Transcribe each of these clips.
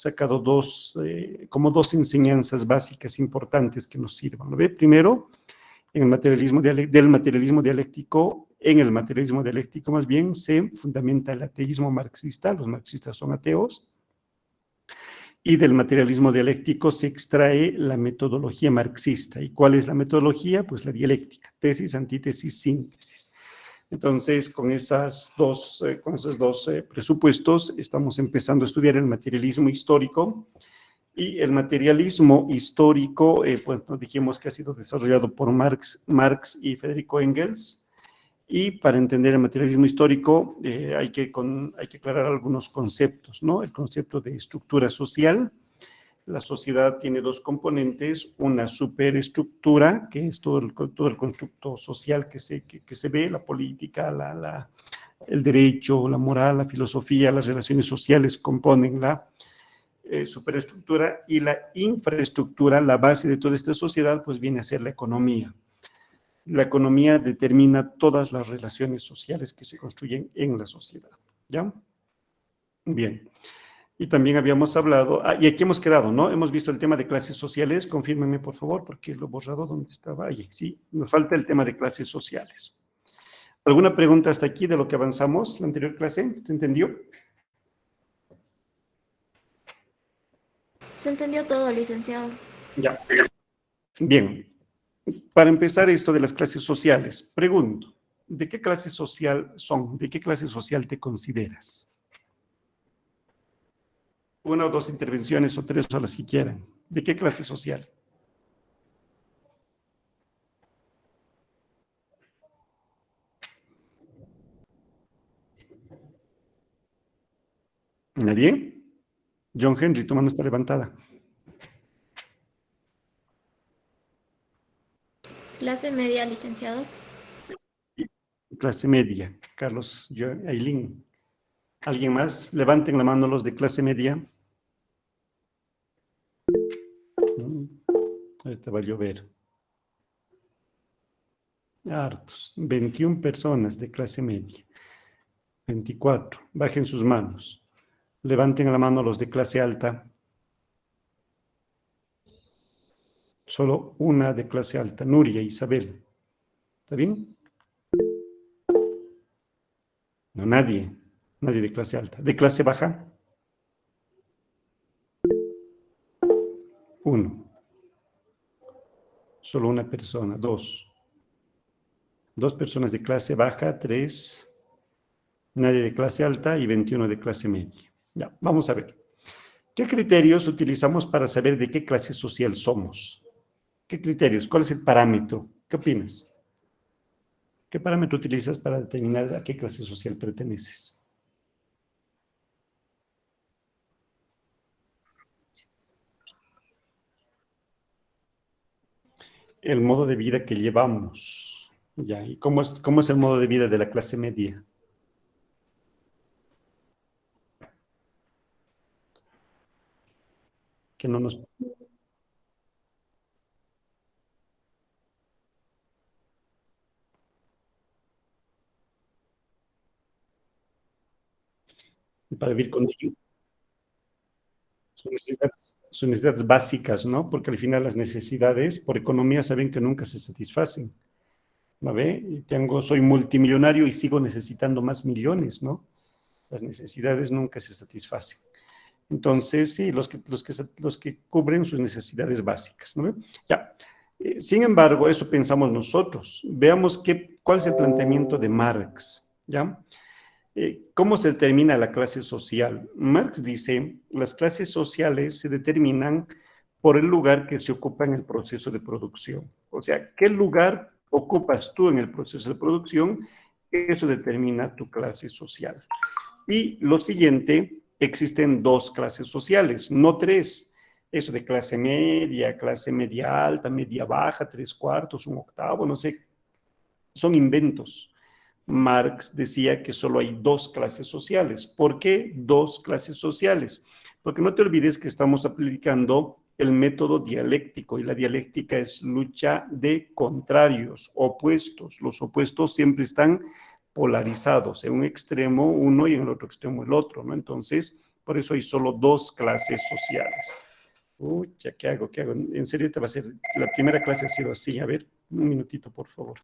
sacado como dos enseñanzas básicas importantes que nos sirvan. ¿Lo ve? Primero, en el materialismo del materialismo dialéctico, más bien, se fundamenta el ateísmo marxista, los marxistas son ateos, y del materialismo dialéctico se extrae la metodología marxista. ¿Y cuál es la metodología? Pues la dialéctica, tesis, antítesis, síntesis. Entonces, con esos dos presupuestos, estamos empezando a estudiar el materialismo histórico. Y el materialismo histórico, pues nos dijimos que ha sido desarrollado por Marx y Federico Engels. Y para entender el materialismo histórico hay que aclarar algunos conceptos, ¿no? El concepto de estructura social. La sociedad tiene dos componentes, una superestructura, que es todo el constructo social que se ve, la política, el derecho, la moral, la filosofía, las relaciones sociales componen la superestructura, y la infraestructura, la base de toda esta sociedad, pues viene a ser la economía. La economía determina todas las relaciones sociales que se construyen en la sociedad, ¿ya? Bien. Y también habíamos hablado, y aquí hemos quedado, ¿no? Hemos visto el tema de clases sociales, confírmenme por favor, porque lo he borrado donde estaba ahí. Sí, nos falta el tema de clases sociales. ¿Alguna pregunta hasta aquí de lo que avanzamos la anterior clase? ¿Se entendió? Se entendió todo, licenciado. Ya. Bien. Para empezar esto de las clases sociales, pregunto, ¿de qué clase social son? ¿De qué clase social te consideras? Una o dos intervenciones o tres o las que quieran. ¿De qué clase social? ¿Nadie? John Henry, tu mano está levantada. Clase media, licenciado. Clase media. Carlos, Aileen. ¿Alguien más? Levanten la mano los de clase media. Ahorita va a llover. Hartos. 21 personas de clase media. 24. Bajen sus manos. Levanten la mano los de clase alta. Solo una de clase alta. Nuria, Isabel. ¿Está bien? No, nadie. Nadie de clase alta. ¿De clase baja? Uno. Solo una persona. Dos. Dos personas de clase baja. Tres. Nadie de clase alta y 21 de clase media. Ya, vamos a ver. ¿Qué criterios utilizamos para saber de qué clase social somos? ¿Qué criterios? ¿Cuál es el parámetro? ¿Qué opinas? ¿Qué parámetro utilizas para determinar a qué clase social perteneces? El modo de vida que llevamos. Ya, ¿y cómo es el modo de vida de la clase media? Que no nos... para vivir contigo. Sus necesidades básicas, ¿no? Porque al final las necesidades, por economía, saben que nunca se satisfacen. ¿No ve? Soy multimillonario y sigo necesitando más millones, ¿no? Las necesidades nunca se satisfacen. Entonces, sí, los que cubren sus necesidades básicas, ¿no ve? Ya. Sin embargo, eso pensamos nosotros. Veamos cuál es el planteamiento de Marx, ¿ya? ¿Cómo se determina la clase social? Marx dice, las clases sociales se determinan por el lugar que se ocupa en el proceso de producción. O sea, ¿qué lugar ocupas tú en el proceso de producción? Eso determina tu clase social. Y lo siguiente, existen dos clases sociales, no tres. Eso de clase media alta, media baja, tres cuartos, un octavo, no sé, son inventos. Marx decía que solo hay dos clases sociales. ¿Por qué dos clases sociales? Porque no te olvides que estamos aplicando el método dialéctico y la dialéctica es lucha de contrarios, opuestos. Los opuestos siempre están polarizados, en un extremo uno y en el otro extremo el otro, ¿no? Entonces, Por eso hay solo dos clases sociales. Uy, ¿qué hago? ¿Qué hago? En serio, esta va a ser, la primera clase ha sido así. A ver, un minutito, por favor.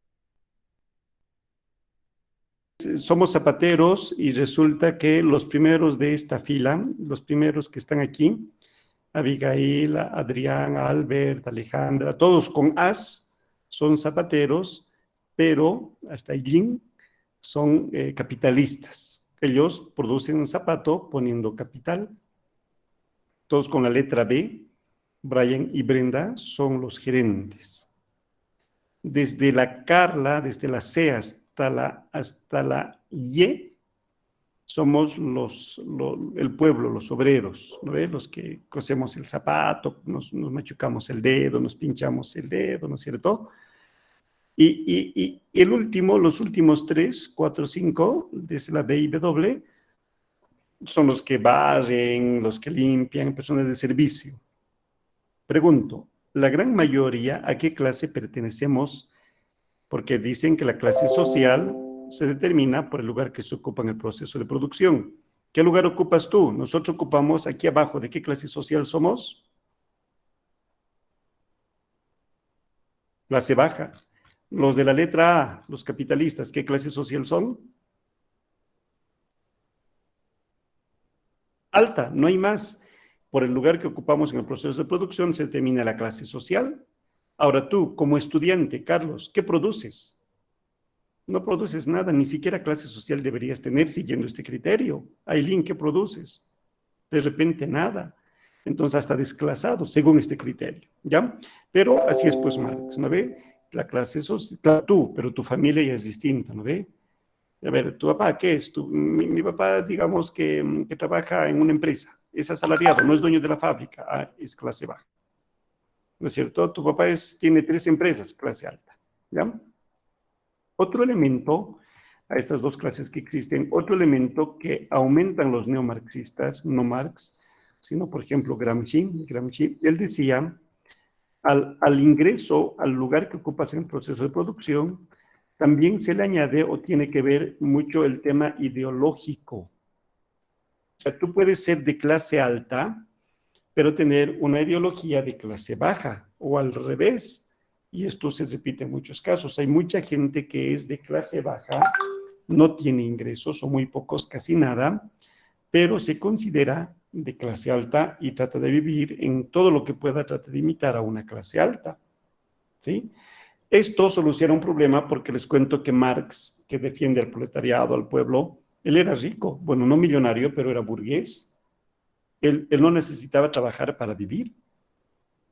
Somos zapateros y resulta que los primeros de esta fila, los primeros que están aquí, Abigail, Adrián, Albert, Alejandra, todos con as, son zapateros, pero hasta Eileen son capitalistas. Ellos producen un zapato poniendo capital. Todos con la letra B. Brian y Brenda son los gerentes. Desde la Carla, desde la C hasta la Y, somos el pueblo, los obreros, ¿no ves? Los que cosemos el zapato, nos machucamos el dedo, nos pinchamos el dedo, ¿no es cierto? Y el último, los últimos 3, 4, 5, desde la B y W, son los que barren, los que limpian, personas de servicio. Pregunto, ¿la gran mayoría a qué clase pertenecemos? Porque dicen que la clase social se determina por el lugar que se ocupa en el proceso de producción. ¿Qué lugar ocupas tú? Nosotros ocupamos aquí abajo. ¿De qué clase social somos? Clase baja. Los de la letra A, los capitalistas, ¿qué clase social son? Alta, no hay más. Por el lugar que ocupamos en el proceso de producción se determina la clase social. Ahora tú, como estudiante, Carlos, ¿qué produces? No produces nada, ni siquiera clase social deberías tener siguiendo este criterio. Aileen, ¿qué produces? De repente nada. Entonces hasta desclasado, según este criterio, ¿ya? Pero así es pues Marx, ¿no ve? La clase social, claro, tú, pero tu familia ya es distinta, ¿no ve? A ver, ¿tu papá qué es? Mi papá, digamos que trabaja en una empresa, es asalariado, no es dueño de la fábrica, es clase baja, ¿no es cierto? Tu papá tiene 3 empresas, clase alta, ¿ya? Otro elemento, a estas dos clases que existen, otro elemento que aumentan los neomarxistas, no Marx, sino por ejemplo Gramsci, él decía, al ingreso, al lugar que ocupas en el proceso de producción, también se le añade o tiene que ver mucho el tema ideológico. O sea, tú puedes ser de clase alta, pero tener una ideología de clase baja o al revés. Y esto se repite en muchos casos. Hay mucha gente que es de clase baja, no tiene ingresos o muy pocos, casi nada, pero se considera de clase alta y trata de vivir en todo lo que pueda, trata de imitar a una clase alta. ¿Sí? Esto soluciona un problema porque les cuento que Marx, que defiende al proletariado, al pueblo, él era rico, bueno, no millonario, pero era burgués. Él no necesitaba trabajar para vivir.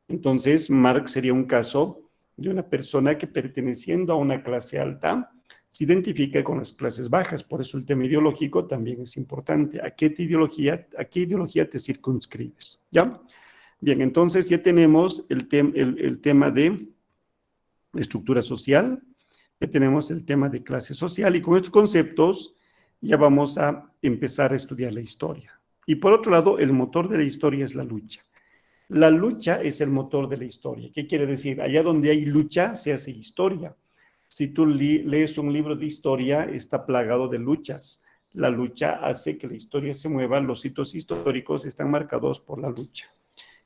Entonces, Marx sería un caso de una persona que perteneciendo a una clase alta se identifica con las clases bajas. Por eso el tema ideológico también es importante. ¿A qué ideología te circunscribes? ¿Ya? Bien, entonces ya tenemos el tema de estructura social, ya tenemos el tema de clase social y con estos conceptos ya vamos a empezar a estudiar la historia. Y por otro lado, el motor de la historia es la lucha. La lucha es el motor de la historia. ¿Qué quiere decir? Allá donde hay lucha, se hace historia. Si tú lees un libro de historia, está plagado de luchas. La lucha hace que la historia se mueva. Los hitos históricos están marcados por la lucha.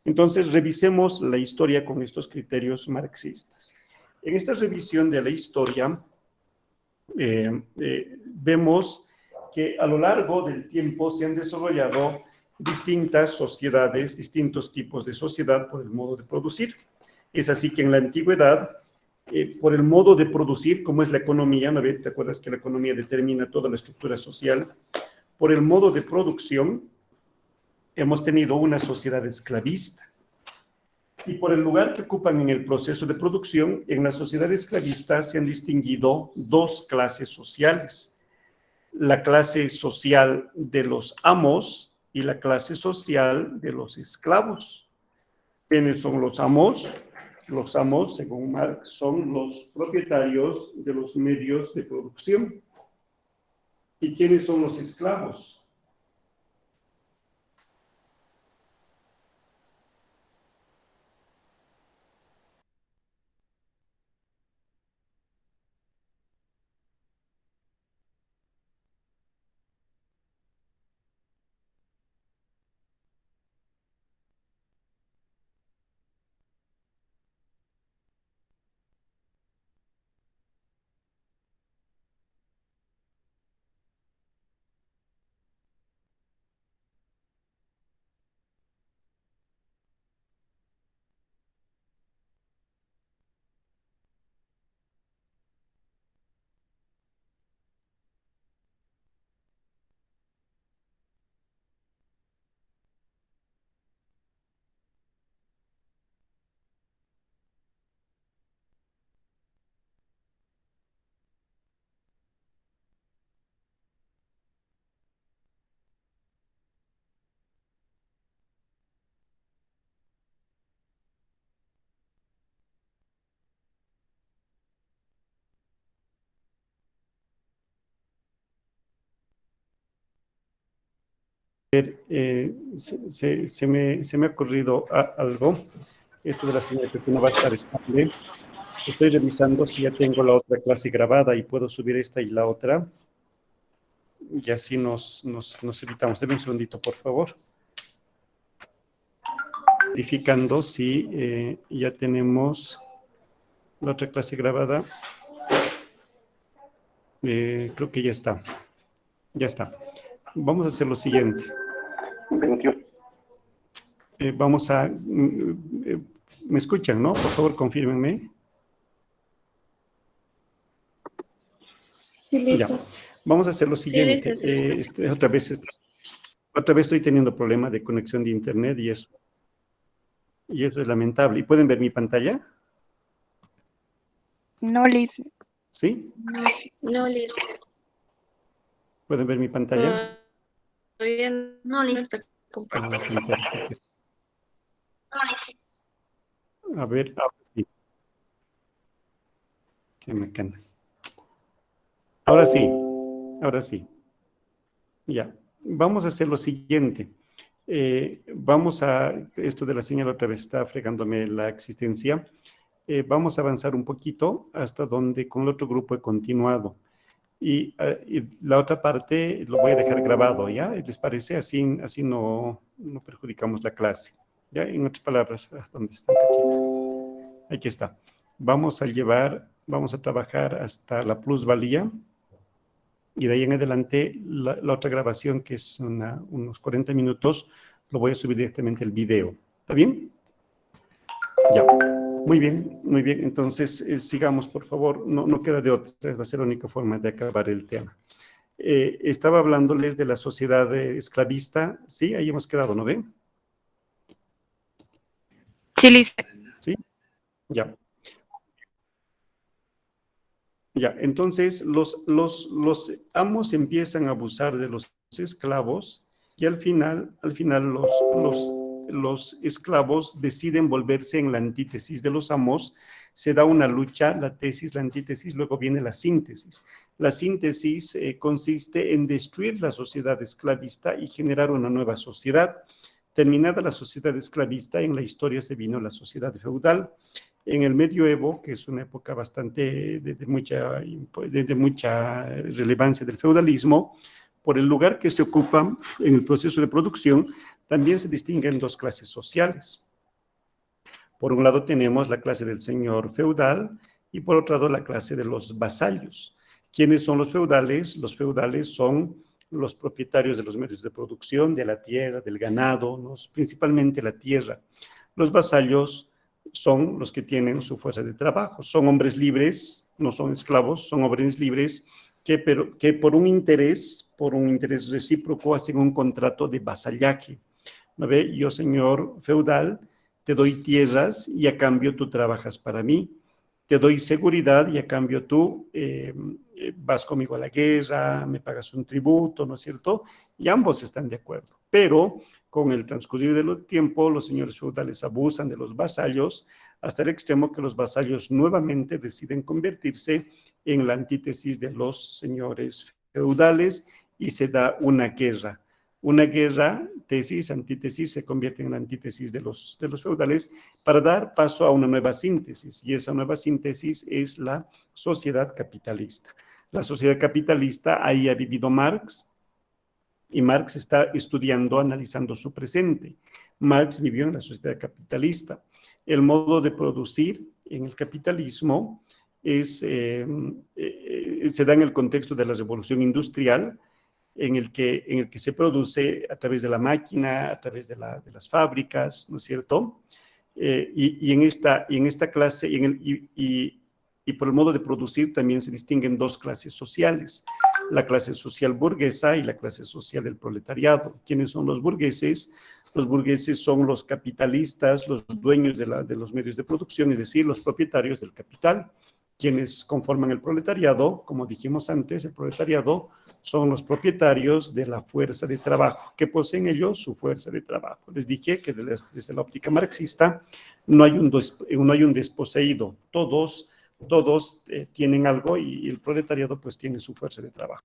Entonces, revisemos la historia con estos criterios marxistas. En esta revisión de la historia, vemos que a lo largo del tiempo se han desarrollado distintas sociedades, distintos tipos de sociedad por el modo de producir. Es así que en la antigüedad, por el modo de producir, como es la economía, ¿no? ¿Te acuerdas que la economía determina toda la estructura social? Por el modo de producción, hemos tenido una sociedad esclavista. Y por el lugar que ocupan en el proceso de producción, en la sociedad esclavista se han distinguido dos clases sociales. La clase social de los amos y la clase social de los esclavos. ¿Quiénes son los amos? Los amos, según Marx, son los propietarios de los medios de producción. ¿Y quiénes son los esclavos? Se me ha ocurrido algo. Esto de la señal que no va a estar estable. Estoy revisando si ya tengo la otra clase grabada y puedo subir esta y la otra. Y así nos evitamos. Deme un segundito, por favor. Verificando si ya tenemos la otra clase grabada. Creo que ya está. Ya está. Vamos a hacer lo siguiente. 21. Vamos a... ¿me escuchan, no? Por favor, confírmenme. Sí, listo. Ya. Vamos a hacer lo siguiente. Sí, listo. Otra vez estoy teniendo problema de conexión de internet y eso es lamentable. ¿Y pueden ver mi pantalla? No, Liz. ¿Sí? No, listo. ¿Pueden ver mi pantalla? No, listo. A ver, ahora sí. Qué macana. Ahora sí. Ya. Vamos a hacer lo siguiente. Esto de la señal otra vez está fregándome la existencia. Vamos a avanzar un poquito hasta donde con el otro grupo he continuado. Y la otra parte lo voy a dejar grabado, ¿ya? ¿Les parece? Así no perjudicamos la clase. ¿Ya? En otras palabras, ¿dónde está el cachito? Aquí está. Vamos a trabajar hasta la plusvalía. Y de ahí en adelante, la otra grabación, que es unos 40 minutos, lo voy a subir directamente el video. ¿Está bien? Ya. Muy bien, muy bien. Entonces, sigamos, por favor. No queda de otra. Va a ser la única forma de acabar el tema. Estaba hablándoles de la sociedad esclavista. Sí, ahí hemos quedado, ¿no ven? Sí, Liz. Sí, ya. Ya, entonces los amos empiezan a abusar de los esclavos y al final los esclavos deciden volverse en la antítesis de los amos. Se da una lucha, la tesis, la antítesis, luego viene la síntesis. La síntesis consiste en destruir la sociedad esclavista y generar una nueva sociedad. Terminada la sociedad esclavista, en la historia se vino la sociedad feudal. En el medioevo, que es una época bastante de mucha relevancia del feudalismo, por el lugar que se ocupa en el proceso de producción, también se distinguen dos clases sociales. Por un lado tenemos la clase del señor feudal y por otro lado la clase de los vasallos. ¿Quiénes son los feudales? Los feudales son los propietarios de los medios de producción, de la tierra, del ganado, principalmente la tierra. Los vasallos son los que tienen su fuerza de trabajo. Son hombres libres, no son esclavos, son hombres libres que por un interés recíproco hacen un contrato de vasallaje. ¿No ve? Yo, señor feudal, te doy tierras y a cambio tú trabajas para mí. Te doy seguridad y a cambio tú vas conmigo a la guerra, me pagas un tributo, ¿no es cierto? Y ambos están de acuerdo. Pero con el transcurrir del tiempo, los señores feudales abusan de los vasallos hasta el extremo que los vasallos nuevamente deciden convertirse en la antítesis de los señores feudales y se da una guerra. Una guerra, tesis, antítesis, se convierte en la antítesis de los feudales para dar paso a una nueva síntesis, y esa nueva síntesis es la sociedad capitalista. La sociedad capitalista, ahí ha vivido Marx, y Marx está estudiando, analizando su presente. Marx vivió en la sociedad capitalista. El modo de producir en el capitalismo se da en el contexto de la revolución industrial, en el que se produce a través de la máquina, a través de las fábricas, ¿no es cierto? Y en esta clase, y por el modo de producir también se distinguen dos clases sociales, la clase social burguesa y la clase social del proletariado. ¿Quiénes son los burgueses? Los burgueses son los capitalistas, los dueños de los medios de producción, es decir, los propietarios del capital. Quienes conforman el proletariado, como dijimos antes, el proletariado son los propietarios de la fuerza de trabajo, que poseen ellos su fuerza de trabajo. Les dije que desde la óptica marxista no hay un desposeído, todos tienen algo y el proletariado pues tiene su fuerza de trabajo.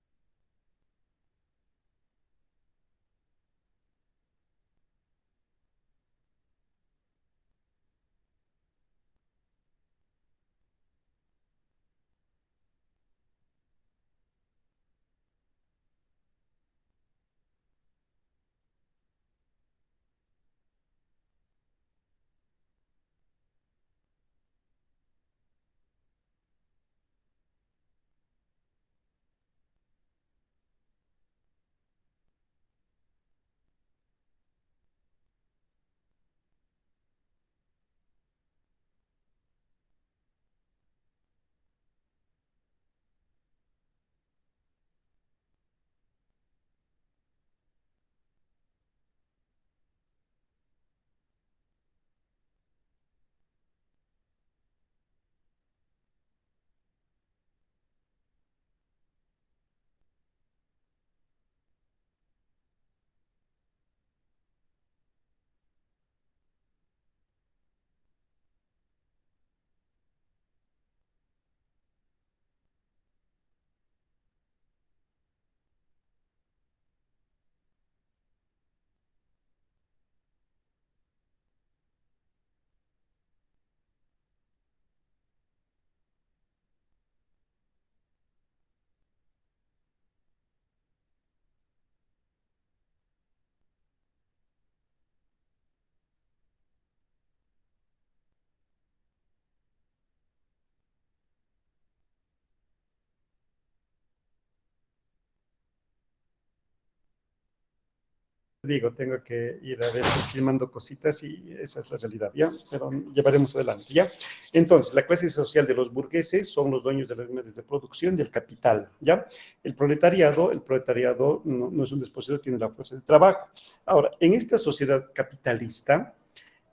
digo, tengo que ir a ver filmando cositas y esa es la realidad, ¿ya? Pero llevaremos adelante, ¿ya? Entonces, la clase social de los burgueses son los dueños de los medios de producción del capital, ¿ya? El proletariado no es un desposeo, tiene la fuerza de trabajo. Ahora, en esta sociedad capitalista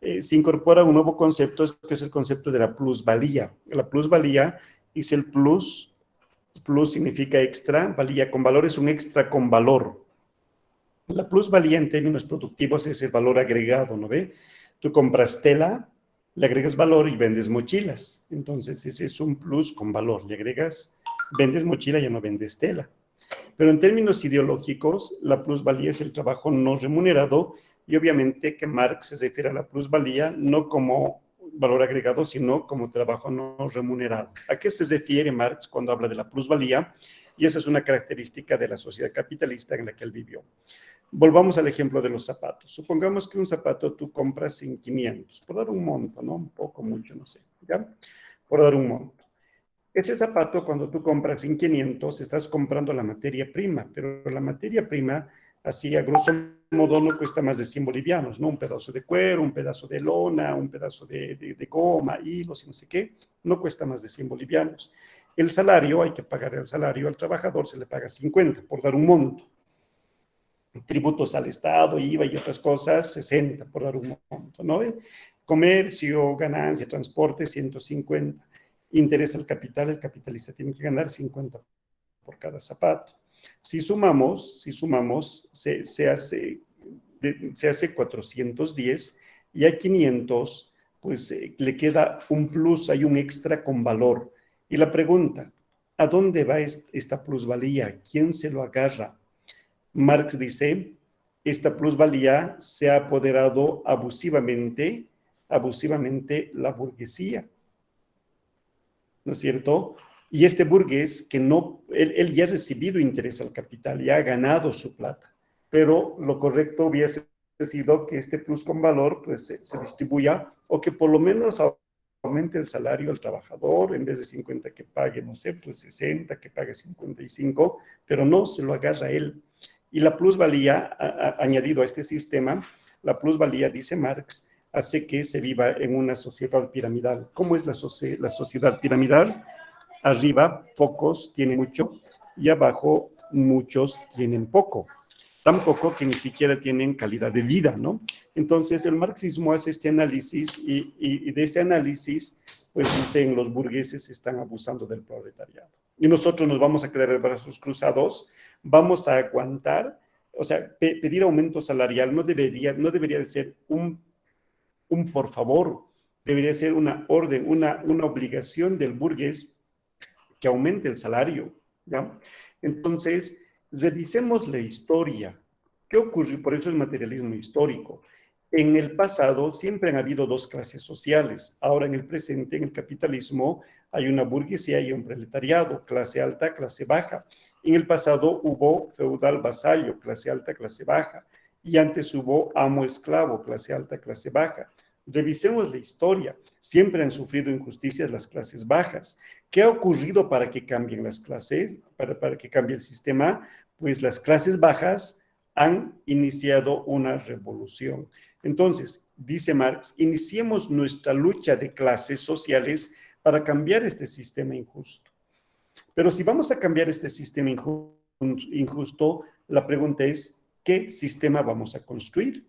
se incorpora un nuevo concepto, que es el concepto de la plusvalía. La plusvalía es el plus significa extra, valía con valor es un extra con valor. La plusvalía en términos productivos es el valor agregado, ¿no ve? Tú compras tela, le agregas valor y vendes mochilas. Entonces, ese es un plus con valor. Le agregas, vendes mochila, ya no vendes tela. Pero en términos ideológicos, la plusvalía es el trabajo no remunerado y obviamente que Marx se refiere a la plusvalía no como valor agregado, sino como trabajo no remunerado. ¿A qué se refiere Marx cuando habla de la plusvalía? Y esa es una característica de la sociedad capitalista en la que él vivió. Volvamos al ejemplo de los zapatos. Supongamos que un zapato tú compras en 500, por dar un monto, ¿no? Un poco, mucho, no sé, ¿ya? Por dar un monto. Ese zapato, cuando tú compras en 500, estás comprando la materia prima, pero la materia prima, así a grosso modo, no cuesta más de 100 bolivianos, ¿no? Un pedazo de cuero, un pedazo de lona, un pedazo de goma, hilos y no sé qué, no cuesta más de 100 bolivianos. El salario, hay que pagar el salario, al trabajador se le paga 50, por dar un monto. Tributos al Estado, IVA y otras cosas, 60, por dar un monto, ¿no? Comercio, ganancia, transporte, 150. Interés al capital, el capitalista tiene que ganar 50 por cada zapato. Si sumamos, se hace 410 y a 500, pues le queda un plus, hay un extra con valor. Y la pregunta, ¿a dónde va esta plusvalía? ¿Quién se lo agarra? Marx dice, esta plusvalía se ha apoderado abusivamente la burguesía, ¿no es cierto? Y este burgués que no, él ya ha recibido interés al capital, ya ha ganado su plata, pero lo correcto hubiese sido que este plus con valor pues se distribuya o que por lo menos aumente el salario al trabajador, en vez de 50 que pague, no sé, pues 60, que pague 55, pero no se lo agarra a él. Y la plusvalía, añadido a este sistema, la plusvalía, dice Marx, hace que se viva en una sociedad piramidal. ¿Cómo es la sociedad piramidal? Arriba pocos tienen mucho y abajo muchos tienen poco. Tan poco que ni siquiera tienen calidad de vida, ¿no? Entonces el marxismo hace este análisis y de ese análisis, pues dicen los burgueses están abusando del proletariado. Y nosotros nos vamos a quedar de brazos cruzados, vamos a aguantar, o sea, pedir aumento salarial no debería de ser un por favor, debería ser una orden, una obligación del burgués que aumente el salario, ¿ya? Entonces, revisemos la historia. ¿Qué ocurrió? Por eso es materialismo histórico. En el pasado siempre han habido dos clases sociales. Ahora en el presente, en el capitalismo, hay una burguesía y un proletariado, clase alta, clase baja. En el pasado hubo feudal vasallo, clase alta, clase baja. Y antes hubo amo-esclavo, clase alta, clase baja. Revisemos la historia. Siempre han sufrido injusticias las clases bajas. ¿Qué ha ocurrido para que cambien las clases, para que cambie el sistema? Pues las clases bajas han iniciado una revolución. Entonces, dice Marx, iniciemos nuestra lucha de clases sociales para cambiar este sistema injusto. Pero si vamos a cambiar este sistema injusto, la pregunta es, ¿qué sistema vamos a construir?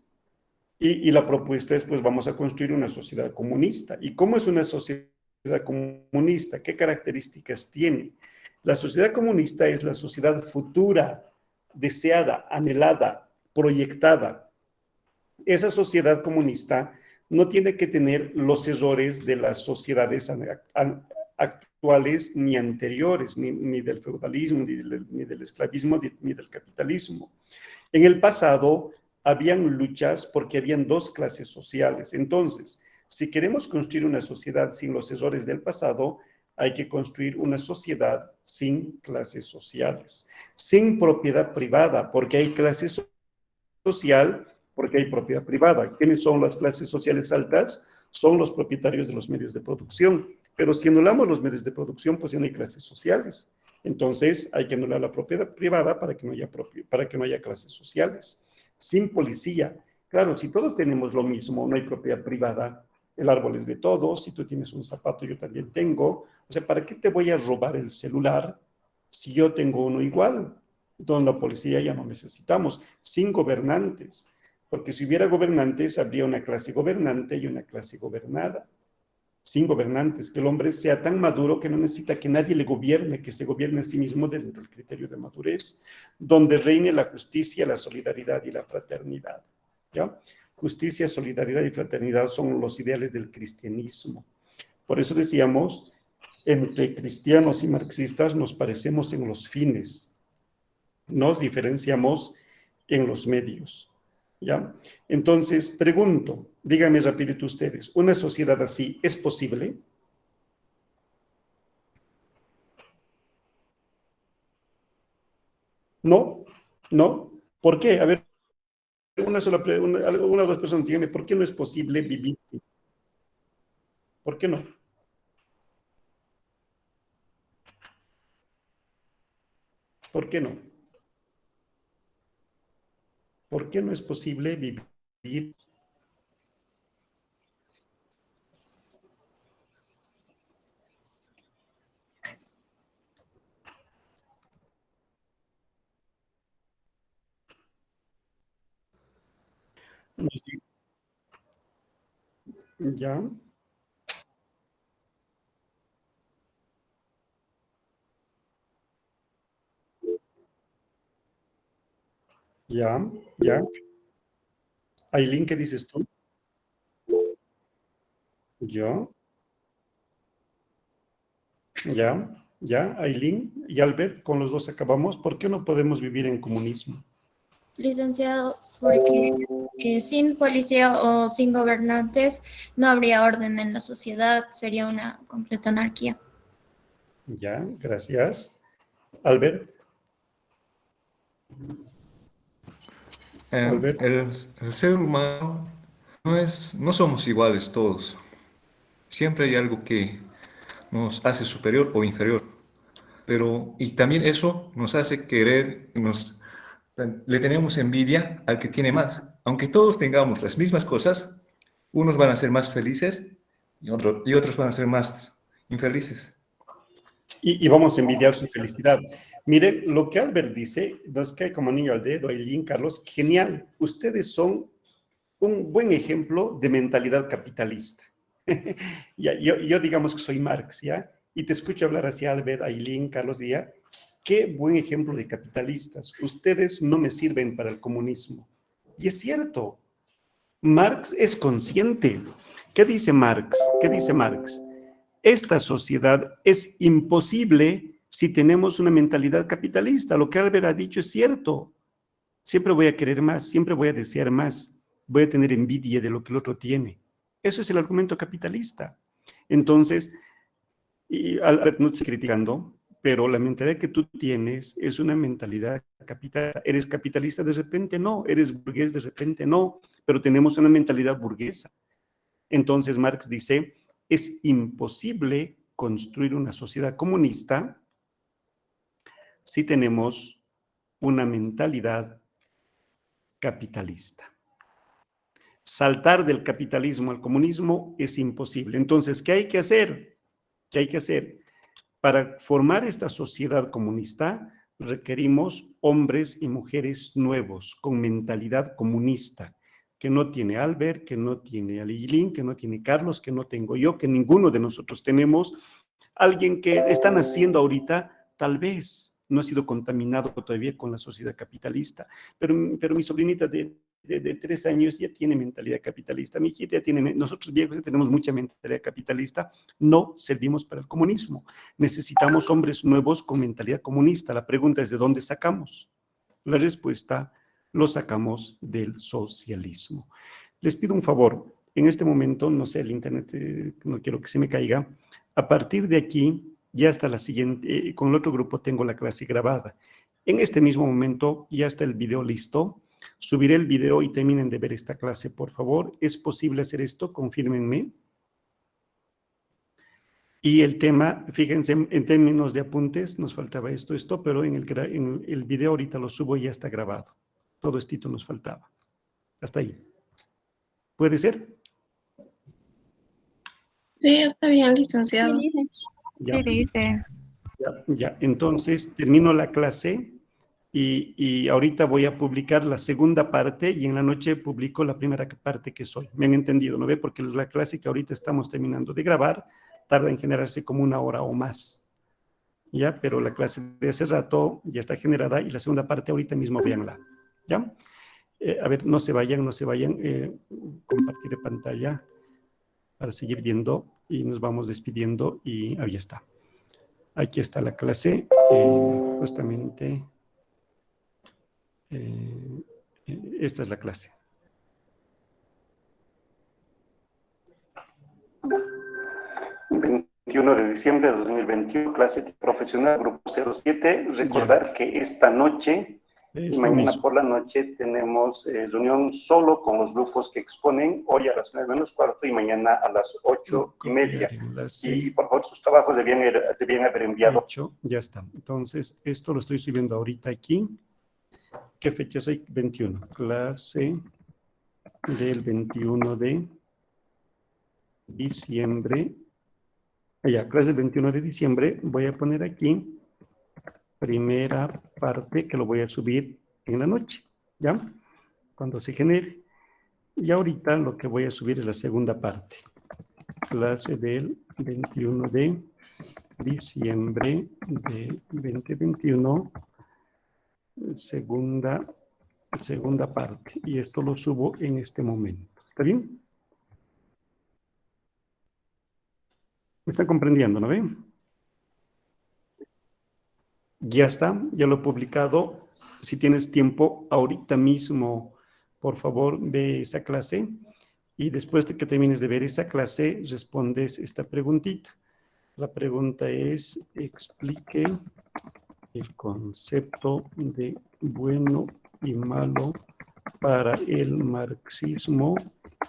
Y la propuesta es, pues vamos a construir una sociedad comunista. ¿Y cómo es una sociedad comunista? ¿Qué características tiene? La sociedad comunista es la sociedad futura, deseada, anhelada, proyectada. Esa sociedad comunista no tiene que tener los errores de las sociedades actuales ni anteriores, ni del feudalismo, ni del esclavismo, ni del capitalismo. En el pasado habían luchas porque habían dos clases sociales. Entonces, si queremos construir una sociedad sin los errores del pasado, hay que construir una sociedad sin clases sociales, sin propiedad privada, porque hay clase social, porque hay propiedad privada. ¿Quiénes son las clases sociales altas? Son los propietarios de los medios de producción. Pero si anulamos los medios de producción, pues ya no hay clases sociales. Entonces, hay que anular la propiedad privada para que no haya clases sociales. sin policía. Claro, si todos tenemos lo mismo, no hay propiedad privada, el árbol es de todos, si tú tienes un zapato, yo también tengo. O sea, ¿para qué te voy a robar el celular si yo tengo uno igual? Entonces la policía ya no necesitamos, sin gobernantes, porque si hubiera gobernantes, habría una clase gobernante y una clase gobernada. Sin gobernantes, que el hombre sea tan maduro que no necesita que nadie le gobierne, que se gobierne a sí mismo dentro del criterio de madurez, donde reine la justicia, la solidaridad y la fraternidad. ¿Ya? Justicia, solidaridad y fraternidad son los ideales del cristianismo. Por eso decíamos, entre cristianos y marxistas nos parecemos en los fines, nos diferenciamos en los medios. ¿Ya? Entonces, pregunto, díganme rapidito ustedes, ¿una sociedad así es posible? No, no. ¿Por qué? A ver, una o dos personas, díganme, ¿por qué no es posible vivir así? ¿Por qué no? ¿Por qué no? ¿Por qué no es posible vivir? Ya, ya, ya. Aileen, ¿qué dices tú? Yo, ya, ya. Aileen y Albert, con los dos acabamos. ¿Por qué no podemos vivir en comunismo? Licenciado, porque sin policía o sin gobernantes no habría orden en la sociedad, sería una completa anarquía. Ya, gracias. Albert, Albert. El ser humano no somos iguales todos. Siempre hay algo que nos hace superior o inferior. Y también eso nos hace querer, le tenemos envidia al que tiene más. Aunque todos tengamos las mismas cosas, unos van a ser más felices y otros van a ser más infelices. Y vamos a envidiar su felicidad. Mire, lo que Albert dice, nos cae como niño al dedo, Aileen, Carlos, genial. Ustedes son un buen ejemplo de mentalidad capitalista. yo digamos que soy Marx, ¿ya? Y te escucho hablar hacia Albert, Aileen, Carlos Díaz. Qué buen ejemplo de capitalistas. Ustedes no me sirven para el comunismo. Y es cierto, Marx es consciente. ¿Qué dice Marx? ¿Qué dice Marx? Esta sociedad es imposible si tenemos una mentalidad capitalista. Lo que Albert ha dicho es cierto. Siempre voy a querer más, siempre voy a desear más, voy a tener envidia de lo que el otro tiene. Eso es el argumento capitalista. Entonces, Albert, no estoy criticando, pero la mentalidad que tú tienes es una mentalidad capitalista. ¿Eres capitalista de repente? No. ¿Eres burgués de repente? No. Pero tenemos una mentalidad burguesa. Entonces Marx dice, es imposible construir una sociedad comunista si tenemos una mentalidad capitalista. Saltar del capitalismo al comunismo es imposible. Entonces, ¿qué hay que hacer? ¿Qué hay que hacer? Para formar esta sociedad comunista requerimos hombres y mujeres nuevos, con mentalidad comunista, que no tiene Albert, que no tiene Aileen, que no tiene Carlos, que no tengo yo, que ninguno de nosotros tenemos. Alguien que está naciendo ahorita, tal vez no ha sido contaminado todavía con la sociedad capitalista, pero mi sobrinita de 3 años ya tiene mentalidad capitalista, mi hijita ya tiene, nosotros viejos ya tenemos mucha mentalidad capitalista, no servimos para el comunismo, necesitamos hombres nuevos con mentalidad comunista. La pregunta es, ¿de dónde sacamos? La respuesta, lo sacamos del socialismo. Les pido un favor, en este momento, no sé, el internet, no quiero que se me caiga, a partir de aquí, ya hasta la siguiente, con el otro grupo tengo la clase grabada. En este mismo momento ya está el video listo. Subiré el video y terminen de ver esta clase, por favor. ¿Es posible hacer esto? Confírmenme. Y el tema, fíjense, en términos de apuntes, nos faltaba esto, pero en el video ahorita lo subo y ya está grabado. Todo esto nos faltaba. Hasta ahí. ¿Puede ser? Sí, está bien, licenciado. Ya. Sí, dice. Ya. Entonces, termino la clase y ahorita voy a publicar la segunda parte y en la noche publico la primera parte que soy. ¿Me han entendido? ¿No ve? Porque la clase que ahorita estamos terminando de grabar tarda en generarse como 1 hora o más. ¿Ya? Pero la clase de ese rato ya está generada y la segunda parte ahorita mismo véanla. ¿Ya? A ver, no se vayan. Compartiré pantalla para seguir viendo y nos vamos despidiendo y ahí está. Aquí está la clase, justamente, esta es la clase. El 21 de diciembre de 2021, clase profesional, grupo 07. Recordar que esta noche y mañana por la noche tenemos reunión solo con los grupos que exponen, hoy a las 9:15 y mañana a las 8:30. Y por favor, sus trabajos debían haber enviado. Ya está. Entonces, esto lo estoy subiendo ahorita aquí. ¿Qué fecha es hoy? 21. Clase del 21 de diciembre. Ya, clase del 21 de diciembre. Voy a poner aquí primera parte que lo voy a subir en la noche, ¿ya? Cuando se genere. Y ahorita lo que voy a subir es la segunda parte. Clase del 21 de diciembre de 2021. Segunda parte. Y esto lo subo en este momento. ¿Está bien? ¿Me están comprendiendo, no ven? Ya está, ya lo he publicado. Si tienes tiempo, ahorita mismo, por favor, ve esa clase y después de que termines de ver esa clase, respondes esta preguntita. La pregunta es, explique el concepto de bueno y malo para el marxismo